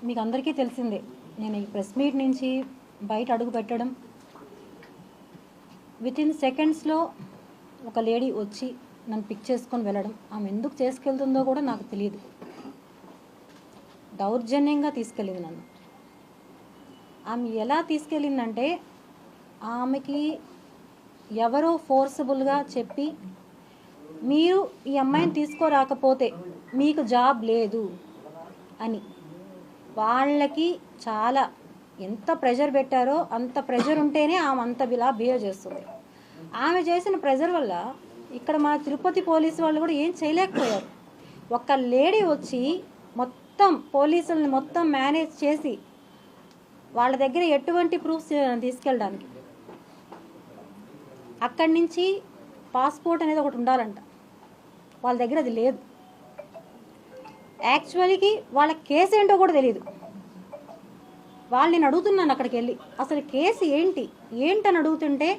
మీకు అందరికీ తెలిసిందే, నేను ఈ ప్రెస్ మీట్ నుంచి బయట అడుగు పెట్టడం వితిన్ సెకండ్స్లో ఒక లేడీ వచ్చి నన్ను పిక్ చేసుకొని వెళ్ళడం. ఆమె ఎందుకు చేసుకెళ్తుందో కూడా నాకు తెలియదు. దౌర్జన్యంగా తీసుకెళ్ళింది నన్ను. ఆమె ఎలా తీసుకెళ్ళిందంటే, ఆమెకి ఎవరో ఫోర్సబుల్గా చెప్పి, మీరు ఈ అమ్మాయిని తీసుకోరాకపోతే మీకు జాబ్ లేదు అని వాళ్ళకి చాలా ఎంత ప్రెషర్ పెట్టారో అంత ప్రెషర్ ఉంటేనే ఆమె అంత ఇలా బిహేవ్ చేస్తుంది. ఆమె చేసిన ప్రెషర్ వల్ల ఇక్కడ మా తిరుపతి పోలీసు వాళ్ళు కూడా ఏం చేయలేకపోయారు. ఒక లేడీ వచ్చి మొత్తం పోలీసుల్ని మొత్తం మేనేజ్ చేసి వాళ్ళ దగ్గర ఎటువంటి ప్రూఫ్స్ తీసుకెళ్ళడానికి, అక్కడి నుంచి పాస్పోర్ట్ అనేది ఒకటి ఉండాలంట, వాళ్ళ దగ్గర అది లేదు. యాక్చువల్గా వాళ్ళ కేసు ఏంటో కూడా తెలియదు. వాళ్ళు నేను అడుగుతున్నాను అక్కడికి వెళ్ళి, అసలు కేసు ఏంటని అడుగుతుంటే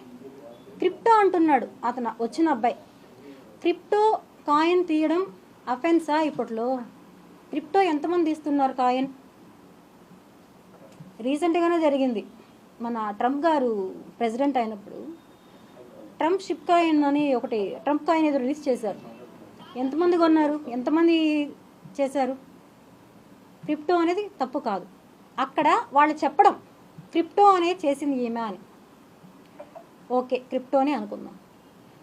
క్రిప్టో అంటున్నాడు అతను వచ్చిన అబ్బాయి. క్రిప్టో కాయిన్ తీయడం అఫెన్సా ఇప్పట్లో? క్రిప్టో ఎంతమంది తీస్తున్నారు కాయిన్? రీసెంట్గానే జరిగింది, మన ట్రంప్ గారు ప్రెసిడెంట్ అయినప్పుడు ట్రంప్ షిప్ కాయిన్ అని ఒకటి, ట్రంప్ కాయిన్ ఏదో రిలీజ్ చేశారు. ఎంతమంది కొన్నారు, ఎంతమంది చేశారు? క్రిప్టో అనేది తప్పు కాదు. అక్కడ వాళ్ళు చెప్పడం క్రిప్టో అనేది చేసింది ఏమే అని. ఓకే, క్రిప్టోనే అనుకుందాం.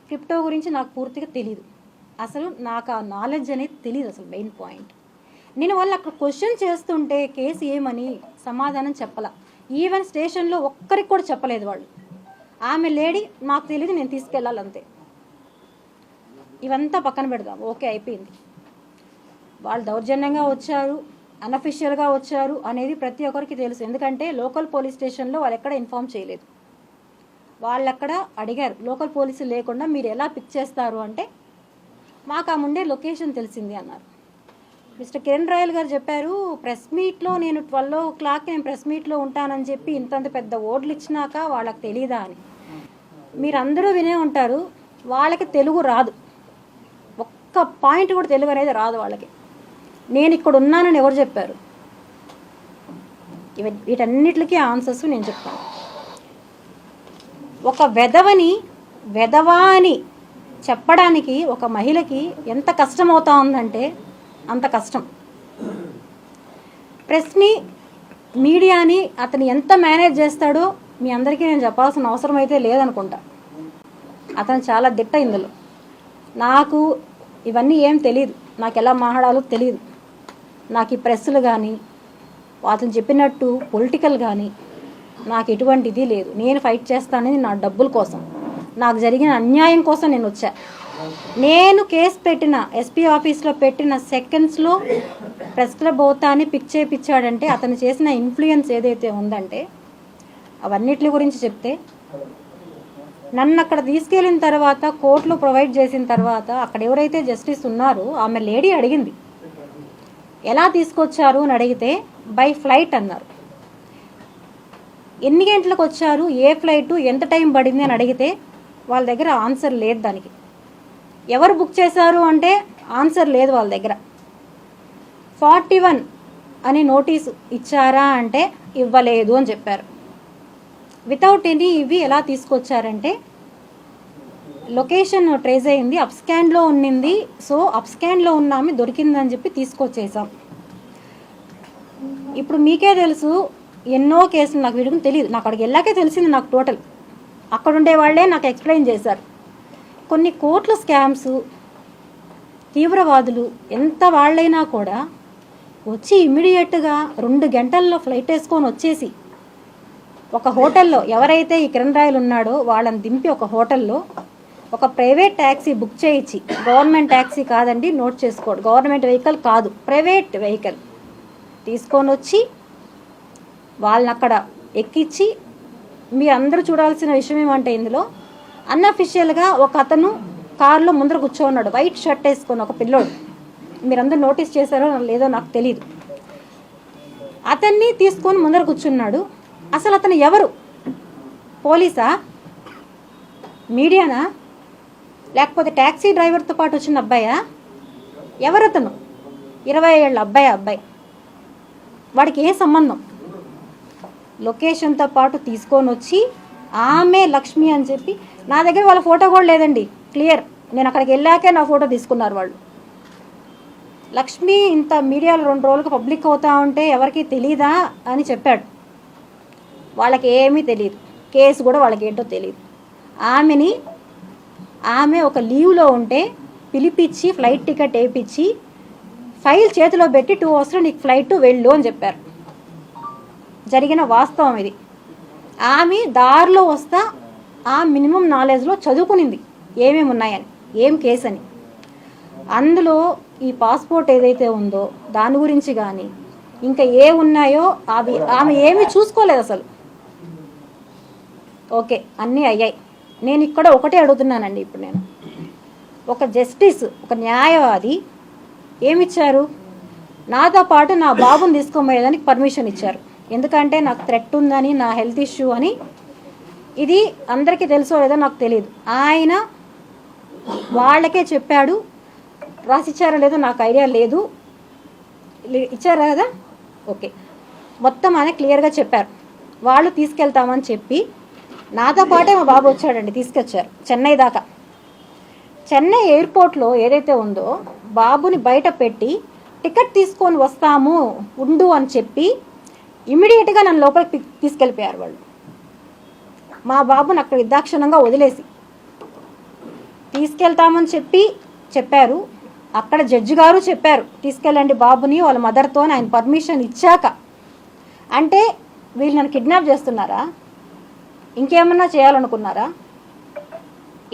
క్రిప్టో గురించి నాకు పూర్తిగా తెలీదు, అసలు నాకు ఆ నాలెడ్జ్ అనేది తెలియదు. అసలు మెయిన్ పాయింట్, నేను వాళ్ళు అక్కడ క్వశ్చన్ చేస్తుంటే కేసు ఏమని సమాధానం చెప్పాల. ఈవెన్ స్టేషన్లో ఒక్కరికి కూడా చెప్పలేదు వాళ్ళు. ఆమె లేడీ నాకు తెలియదు, నేను తీసుకెళ్ళాలంతే. ఇవంతా పక్కన పెడదాం, ఓకే అయిపోయింది. వాళ్ళు దౌర్జన్యంగా వచ్చారు, అన్అఫిషియల్గా వచ్చారు అనేది ప్రతి ఒక్కరికి తెలుసు. ఎందుకంటే లోకల్ పోలీస్ స్టేషన్లో వాళ్ళు ఎక్కడ ఇన్ఫామ్ చేయలేదు. వాళ్ళు అక్కడ అడిగారు, లోకల్ పోలీసులు లేకుండా మీరు ఎలా పిక్ చేస్తారు అంటే, మాకు ఆ ముందే లొకేషన్ తెలిసింది అన్నారు. మిస్టర్ కిరణ్ రాయల్ గారు చెప్పారు, ప్రెస్ మీట్లో నేను 12 o'clock నేను ప్రెస్ మీట్లో ఉంటానని చెప్పి ఇంతంత పెద్ద ఓట్లు ఇచ్చినాక వాళ్ళకి తెలీదా అని. మీరందరూ వినే ఉంటారు, వాళ్ళకి తెలుగు రాదు, ఒక్క పాయింట్ కూడా తెలుగు అనేది రాదు వాళ్ళకి. నేను ఇక్కడ ఉన్నానని ఎవరు చెప్పారు? వీటన్నిటికీ ఆన్సర్స్ నేను చెప్తాను. ఒక వెధవా అని చెప్పడానికి ఒక మహిళకి ఎంత కష్టం అవుతా ఉందంటే అంత కష్టం. ప్రెస్ని, మీడియాని అతను ఎంత మేనేజ్ చేస్తాడో మీ అందరికీ నేను చెప్పాల్సిన అవసరం అయితే లేదనుకుంటా. అతను చాలా దిట్ట ఇందులో. నాకు ఇవన్నీ ఏం తెలియదు, నాకు ఎలా మాట్లాడాలో తెలియదు. నాకు ఈ ప్రెస్సులు కానీ అతను చెప్పినట్టు పొలిటికల్ కానీ నాకు ఎటువంటిది లేదు. నేను ఫైట్ చేస్తానని నా డబ్బుల కోసం, నాకు జరిగిన అన్యాయం కోసం నేను వచ్చా. నేను కేసు పెట్టిన ఎస్పీ ఆఫీస్లో పెట్టిన సెకండ్స్లో ప్రెస్ క్లబ్ అవుతాని పిక్ చేయించాడంటే అతను చేసిన ఇన్ఫ్లుయెన్స్ ఏదైతే ఉందంటే అవన్నిటి గురించి చెప్తే, నన్ను అక్కడ తీసుకెళ్ళిన తర్వాత కోర్టులో ప్రొవైడ్ చేసిన తర్వాత అక్కడ ఎవరైతే జస్టిస్ ఉన్నారో ఆమె లేడీ అడిగింది, ఎలా తీసుకొచ్చారు అని అడిగితే బై ఫ్లైట్ అన్నారు. ఎన్ని గంటలకు వచ్చారు, ఏ ఫ్లైటు, ఎంత టైం పడింది అని అడిగితే వాళ్ళ దగ్గర ఆన్సర్ లేదు. దానికి ఎవరు బుక్ చేశారు అంటే ఆన్సర్ లేదు వాళ్ళ దగ్గర. 41 అని నోటీసు ఇచ్చారా అంటే ఇవ్వలేదు అని చెప్పారు. వితౌట్ ఎనీ ఇవి ఎలా తీసుకొచ్చారంటే, లొకేషన్ ట్రేస్ అయింది, అప్స్కాన్లో ఉన్నింది, సో అప్స్కాన్లో ఉన్నామే దొరికిందని చెప్పి తీసుకొచ్చేసాం. ఇప్పుడు మీకే తెలుసు ఎన్నో కేసులు, నాకు వీడికి తెలియదు, నాకు అక్కడికి వెళ్ళాకే తెలిసింది. నాకు టోటల్ అక్కడ ఉండే వాళ్ళే నాకు ఎక్స్ప్లెయిన్ చేశారు. కొన్ని కోట్ల స్కామ్స్, తీవ్రవాదులు ఎంత వాళ్ళైనా కూడా వచ్చి ఇమ్మీడియట్గా 2 గంటల్లో ఫ్లైట్ వేసుకొని వచ్చేసి ఒక హోటల్లో, ఎవరైతే ఈ కిరణ్ రాయల్ ఉన్నాడో వాళ్ళని దింపి ఒక హోటల్లో ఒక ప్రైవేట్ ట్యాక్సీ బుక్ చేయించి, గవర్నమెంట్ ట్యాక్సీ కాదండి, నోట్ చేసుకోండి, గవర్నమెంట్ వెహికల్ కాదు, ప్రైవేట్ వెహికల్ తీసుకొని వచ్చి వాళ్ళని అక్కడ ఎక్కించి, మీరు అందరూ చూడాల్సిన విషయం ఏమంటే ఇందులో అన్అఫిషియల్గా ఒక అతను కారులో ముందర కూర్చోన్నాడు, వైట్ షర్ట్ వేసుకొని, ఒక పిల్లోడు. మీరందరూ నోటీస్ చేశారో లేదో నాకు తెలియదు. అతన్ని తీసుకొని ముందర కూర్చున్నాడు. అసలు అతను ఎవరు? పోలీసా, మీడియానా, లేకపోతే ట్యాక్సీ డ్రైవర్తో పాటు వచ్చిన అబ్బాయా? ఎవరతను? 20 ఏళ్ళ అబ్బాయి. వాడికి ఏ సంబంధం? లొకేషన్తో పాటు తీసుకొని వచ్చి ఆమె లక్ష్మి అని చెప్పి, నా దగ్గర వాళ్ళ ఫోటో కూడా లేదండి, క్లియర్. నేను అక్కడికి వెళ్ళాకే నా ఫోటో తీసుకున్నారు వాళ్ళు. లక్ష్మి ఇంత మీడియాలో 2 రోజులకు పబ్లిక్ అవుతా ఉంటే ఎవరికి తెలీదా అని చెప్పాడు. వాళ్ళకి ఏమీ తెలియదు, కేసు కూడా వాళ్ళకి ఏంటో తెలియదు. ఆమె ఒక లీవ్లో ఉంటే పిలిపించి ఫ్లైట్ టికెట్ వేయించి ఫైల్ చేతిలో పెట్టి 2 అవర్స్లో నీకు ఫ్లైట్ వెళ్ళు అని చెప్పారు. జరిగిన వాస్తవం ఇది. ఆమె దారిలో వస్తా ఆ మినిమం నాలెడ్జ్లో చదువుకునింది ఏమేమి ఉన్నాయని, ఏం కేసు అని. అందులో ఈ పాస్పోర్ట్ ఏదైతే ఉందో దాని గురించి కానీ ఇంకా ఏ ఉన్నాయో అవి ఆమె ఏమీ చూసుకోలేదు అసలు. ఓకే, అన్నీ అయ్యాయి. నేను ఇక్కడ ఒకటే అడుగుతున్నానండి. ఇప్పుడు నేను ఒక జస్టిస్, ఒక న్యాయవాది ఏమిచ్చారు? నాతో పాటు నా బాబుని తీసుకోమయ్యేదానికి పర్మిషన్ ఇచ్చారు. ఎందుకంటే నాకు థ్రెట్ ఉందని, నా హెల్త్ ఇష్యూ అని. ఇది అందరికీ తెలుసో లేదో నాకు తెలియదు. ఆయన వాళ్ళకే చెప్పాడు. రాసిచ్చారో లేదో నాకు ఐడియా లేదు. ఇచ్చారా కదా? ఓకే, మొత్తం ఆయన క్లియర్గా చెప్పారు. వాళ్ళు తీసుకెళ్తామని చెప్పి నాతో పాటే మా బాబు వచ్చాడండి, తీసుకొచ్చారు చెన్నై దాకా. చెన్నై ఎయిర్పోర్ట్లో ఏదైతే ఉందో బాబుని బయట పెట్టి టికెట్ తీసుకొని వస్తాము ఉండు అని చెప్పి ఇమ్మీడియట్గా నన్ను లోపలికి తీసుకెళ్ళిపోయారు వాళ్ళు. మా బాబుని అక్కడ నిర్దాక్షిణ్యంగా వదిలేసి తీసుకెళ్తామని చెప్పారు. అక్కడ జడ్జి గారు చెప్పారు తీసుకెళ్ళండి బాబుని వాళ్ళ మదర్తో, ఆయన పర్మిషన్ ఇచ్చాక. అంటే వీళ్ళు నన్ను కిడ్నాప్ చేస్తున్నారా? ఇంకేమన్నా చేయాలనుకున్నారా?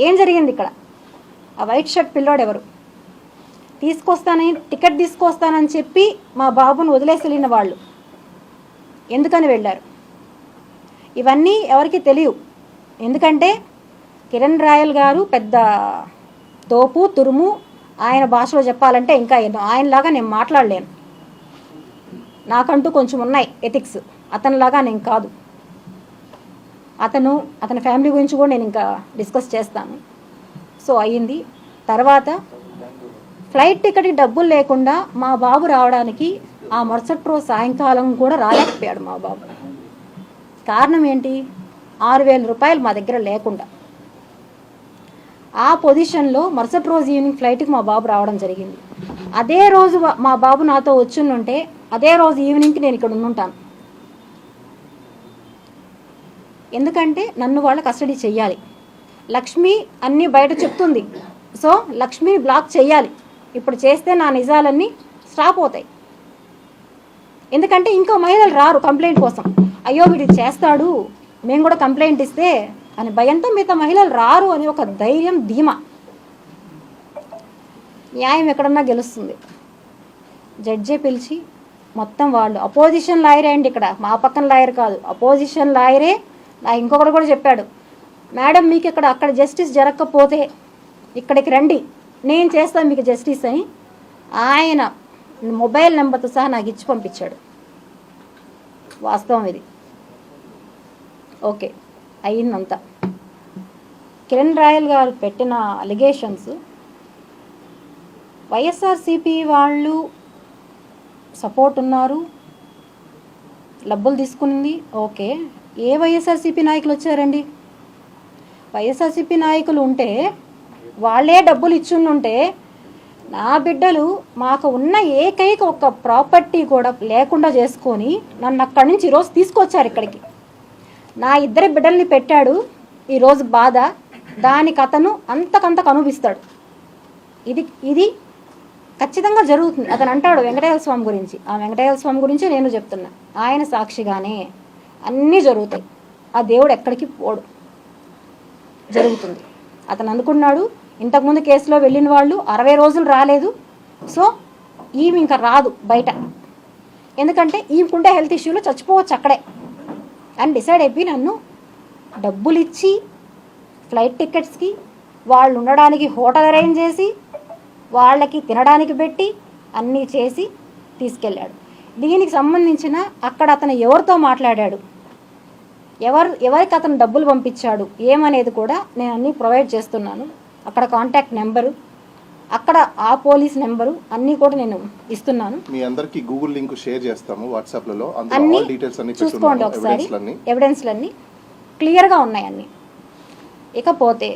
ఏం జరిగింది ఇక్కడ? ఆ వైట్ షర్ట్ పిల్లోడు ఎవరు? టికెట్ తీసుకొస్తానని చెప్పి మా బాబుని వదిలేసి వెళ్ళిన వాళ్ళు ఎందుకని వెళ్ళారు? ఇవన్నీ ఎవరికి తెలియవు. ఎందుకంటే కిరణ్ రాయల్ గారు పెద్ద తోపు తురుము. ఆయన భాషలో చెప్పాలంటే ఇంకా ఎన్నో. ఆయనలాగా నేను మాట్లాడలేను, నాకంటూ కొంచెం ఉన్నాయి ఎథిక్స్. అతనిలాగా నేను కాదు. అతని ఫ్యామిలీ గురించి కూడా నేను ఇంకా డిస్కస్ చేస్తాను. సో అయ్యింది. తర్వాత ఫ్లైట్ టికెట్కి డబ్బులు లేకుండా మా బాబు రావడానికి ఆ మరుసటి రోజు సాయంకాలం కూడా రాలేకపోయాడు మా బాబు. కారణం ఏంటి? 6,000 రూపాయలు మా దగ్గర లేకుండా. ఆ పొజిషన్లో మరుసటి రోజు ఈవినింగ్ ఫ్లైట్కి మా బాబు రావడం జరిగింది. అదే రోజు మా బాబు నాతో వచ్చుంటే అదే రోజు ఈవినింగ్కి నేను ఇక్కడ ఉండుంటాను. ఎందుకంటే నన్ను వాళ్ళ కస్టడీ చెయ్యాలి. లక్ష్మి అన్నీ బయట చెప్తుంది. సో లక్ష్మిని బ్లాక్ చెయ్యాలి. ఇప్పుడు చేస్తే నా నిజాలన్నీ స్టాప్ అవుతాయి. ఎందుకంటే ఇంకో మహిళలు రారు కంప్లైంట్ కోసం. అయ్యో వీడి చేస్తాడు, మేము కూడా కంప్లైంట్ ఇస్తే అని భయంతో మిగతా మహిళలు రారు అని ఒక ధైర్యం, ధీమా. న్యాయం ఎక్కడన్నా గెలుస్తుంది. జడ్జే పిలిచి మొత్తం వాళ్ళు అపోజిషన్ లాయరే అండి, ఇక్కడ మా పక్కన లాయర్ కాదు, అపోజిషన్ లాయరే. ఇంకొకటి కూడా చెప్పాడు, మేడం మీకు అక్కడ జస్టిస్ జరగకపోతే ఇక్కడికి రండి, నేను చేస్తాను మీకు జస్టిస్ అని. ఆయన మొబైల్ నెంబర్తో సహా నాకు ఇచ్చి పంపించాడు. వాస్తవం ఇది. ఓకే, అయ్యిందంతా. కిరణ్ రాయల్ గారు పెట్టిన అలిగేషన్స్ వైఎస్ఆర్సీపీ వాళ్ళు సపోర్ట్ ఉన్నారు, డబ్బులు తీసుకునింది. ఓకే, ఏ వైఎస్ఆర్సీపీ నాయకులు వచ్చారండి? వైఎస్ఆర్సీపీ నాయకులు ఉంటే వాళ్ళే డబ్బులు ఇచ్చుంటే నా బిడ్డలు మాకు ఉన్న ఏకైక ఒక ప్రాపర్టీ కూడా లేకుండా చేసుకొని నన్ను అక్కడి నుంచి ఈరోజు తీసుకొచ్చారు ఇక్కడికి. నా 2 బిడ్డల్ని పెట్టాడు. ఈరోజు బాధ దానికి అతను అంతకంతకు అనుభవిస్తాడు. ఇది ఖచ్చితంగా జరుగుతుంది. అతను అంటాడు వెంకటేశ్వర స్వామి గురించి. ఆ వెంకటేశ్వర స్వామి గురించి నేను చెప్తున్నా. ఆయన సాక్షిగానే అన్నీ జరుగుతాయి. ఆ దేవుడు ఎక్కడికి పోడు, జరుగుతుంది. అతను అనుకున్నాడు ఇంతకుముందు కేసులో వెళ్ళిన వాళ్ళు 60 రోజులు రాలేదు. సో ఈమె ఇంకా రాదు బయట, ఎందుకంటే ఈమెకుంటే హెల్త్ ఇష్యూలో చచ్చిపోవచ్చు అక్కడే అని డిసైడ్ అయిపోయి నన్ను డబ్బులు ఇచ్చి ఫ్లైట్ టికెట్స్కి, వాళ్ళు ఉండడానికి హోటల్ అరేంజ్ చేసి, వాళ్ళకి తినడానికి పెట్టి అన్నీ చేసి తీసుకెళ్ళాడు. దీనికి సంబంధించిన అక్కడ అతను ఎవరితో మాట్లాడాడు, ఎవరికి అతను డబ్బులు పంపించాడు ఏమనేది కూడా నేను అన్నీ ప్రొవైడ్ చేస్తున్నాను. అక్కడ కాంటాక్ట్ నెంబరు అక్కడ ఆ పోలీస్ నెంబరు అన్నీ కూడా నేను ఇస్తున్నాను. మీ అందరికి గూగుల్ లింక్ షేర్ చేస్తాము వాట్సాప్లలో, అన్ని అందులో ఆల్ డీటెయిల్స్ అన్ని చూసుకోండి ఒకసారి, ఎవిడెన్స్లన్నీ క్లియర్గా ఉన్నాయి అన్నీ. ఇకపోతే